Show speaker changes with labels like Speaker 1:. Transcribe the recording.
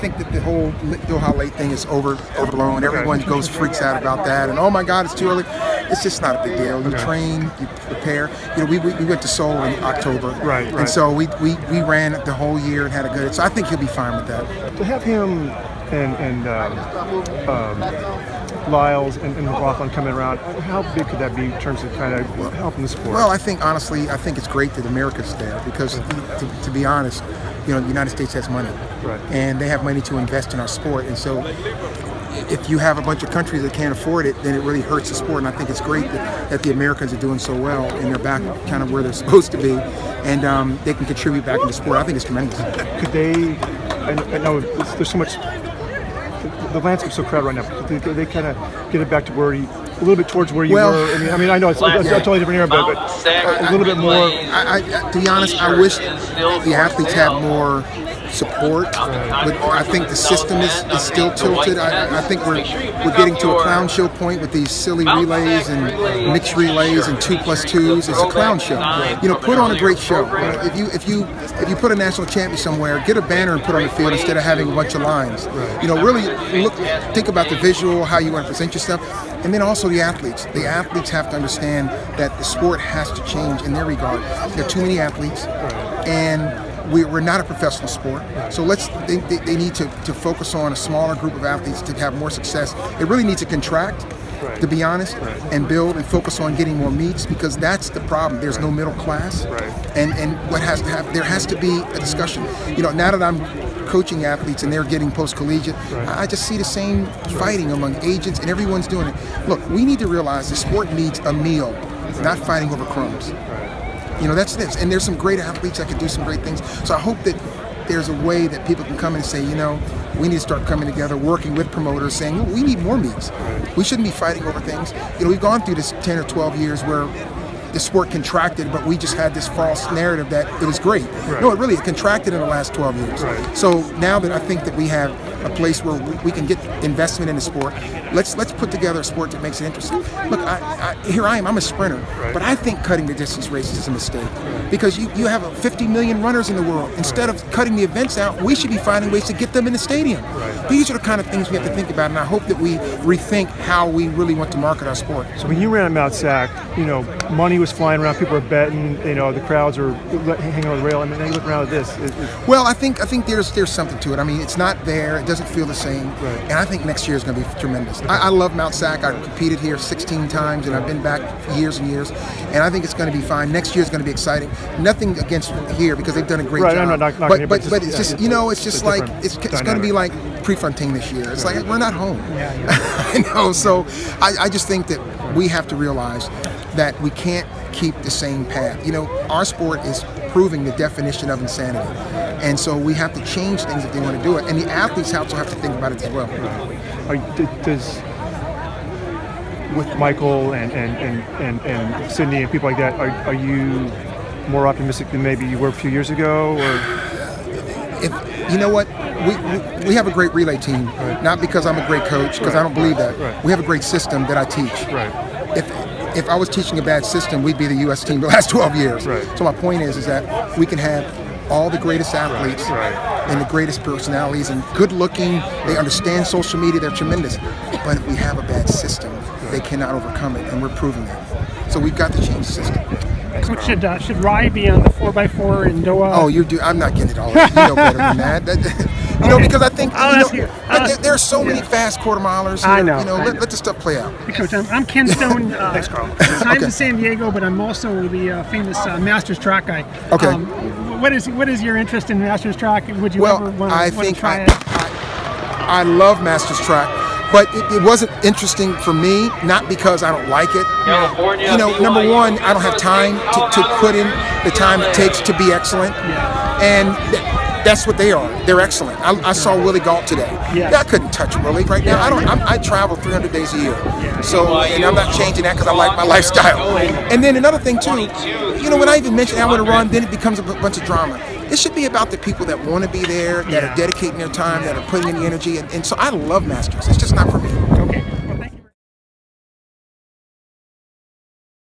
Speaker 1: think that the whole Doha late thing is overblown. Everyone freaks out about that, and oh my God, it's too early. It's just not a big deal. You train, you prepare. We went to Seoul in October,
Speaker 2: right.
Speaker 1: And so we ran the whole year and had a good. So I think he'll be fine with that.
Speaker 2: To have him and Lyles and McLaughlin coming around, how big could that be in terms of kind of helping the sport?
Speaker 1: Well, I think honestly, it's great that America's there because, to be honest, the United States has money, and they have money to invest in our sport, and so if you have a bunch of countries that can't afford it, then it really hurts the sport. And I think it's great that the Americans are doing so well and they're back kind of where they're supposed to be, and they can contribute back into sport. I think it's tremendous.
Speaker 2: Could they? I know there's so much. The landscape's so crowded right now. Could they kind of get it back to where a little bit towards where you were? I mean, I know it's a totally different era, but a little bit more.
Speaker 1: To be honest, I wish the athletes had more support, but I think the system is still tilted. I think we're getting to a clown show point with these silly relays and mixed relays and 2+2s. It's a clown show. Put on a great show. If you put a national champion somewhere, get a banner and put on the field instead of having a bunch of lines. Really think about the visual, how you want to present yourself, and then also the athletes. The athletes have to understand that the sport has to change in their regard. There are too many athletes, and we're not a professional sport, so they need to focus on a smaller group of athletes to have more success. It really needs to contract, to be honest, and build and focus on getting more meets, because that's the problem. There's no middle class, and what has to happen, there has to be a discussion. Now that I'm coaching athletes and they're getting post-collegiate, I just see the same fighting among agents, and everyone's doing it. Look, we need to realize the sport needs a meal, not fighting over crumbs. That's this. And there's some great athletes that can do some great things. So I hope that there's a way that people can come and say, we need to start coming together, working with promoters, saying, we need more meets. We shouldn't be fighting over things. We've gone through this 10 or 12 years where the sport contracted, but we just had this false narrative that it was great. No, it contracted in the last 12 years. So now that I think that we have a place where we can get investment in the sport, let's put together a sport that makes it interesting. Look, here I am, I'm a sprinter, but I think cutting the distance races is a mistake, because you have 50 million runners in the world. Instead of cutting the events out, we should be finding ways to get them in the stadium. These are the kind of things we have to think about, and I hope that we rethink how we really want to market our sport.
Speaker 2: So when you ran at Mount Sac, money was flying around, people were betting, the crowds were hanging on the rail, and then you look around at this.
Speaker 1: Well, I think there's something to it. I mean, it's not there, it doesn't feel the same, and I think next year is going to be tremendous. I love Mount Sac. I competed here 16 times, and I've been back years and years, and I think it's going to be fine. Next year is going to be exciting. Nothing against here, because they've done a great job. But it's just, it's just like, it's going to be like Prefontaine this year. It's like, we're not home. So I just think that we have to realize that we can't keep the same path. Our sport is proving the definition of insanity, and so we have to change things if they want to do it, and the athletes also have to think about it as well.
Speaker 2: With Michael and Sydney and people like that, are you more optimistic than maybe you were a few years ago? Or
Speaker 1: we have a great relay team, not because I'm a great coach, because I don't believe that. We have a great system that I teach. If I was teaching a bad system, we'd be the U.S. team the last 12 years. So my point is that we can have all the greatest athletes and the greatest personalities and good looking. They understand social media. They're tremendous. But if we have a bad system, they cannot overcome it, and we're proving that. So we've got to change the system.
Speaker 3: Coach, should Rye be on the 4x4 in Doha?
Speaker 1: Oh, I'm not getting it all. You know better than that. Because I think there are so many fast quarter-milers here.
Speaker 3: I know.
Speaker 1: Let the stuff play out.
Speaker 3: Hey, Coach, I'm Ken Stone.
Speaker 2: Thanks, Carl.
Speaker 3: I'm in San Diego, but I'm also the famous Masters track guy.
Speaker 1: Okay.
Speaker 3: What is your interest in Masters track? Would you ever want to try it?
Speaker 1: I love Masters track. But it wasn't interesting for me, not because I don't like it. Number one, I don't have time to put in the time it takes to be excellent. And that's what they are. They're excellent. I saw Willie Galt today. I couldn't touch Willie right now. I travel 300 days a year. And I'm not changing that because I like my lifestyle. And then another thing too, when I even mention I want to run, then it becomes a bunch of drama. It should be about the people that want to be there, that are dedicating their time, that are putting in the energy. And so I love Masters. It's just not for me.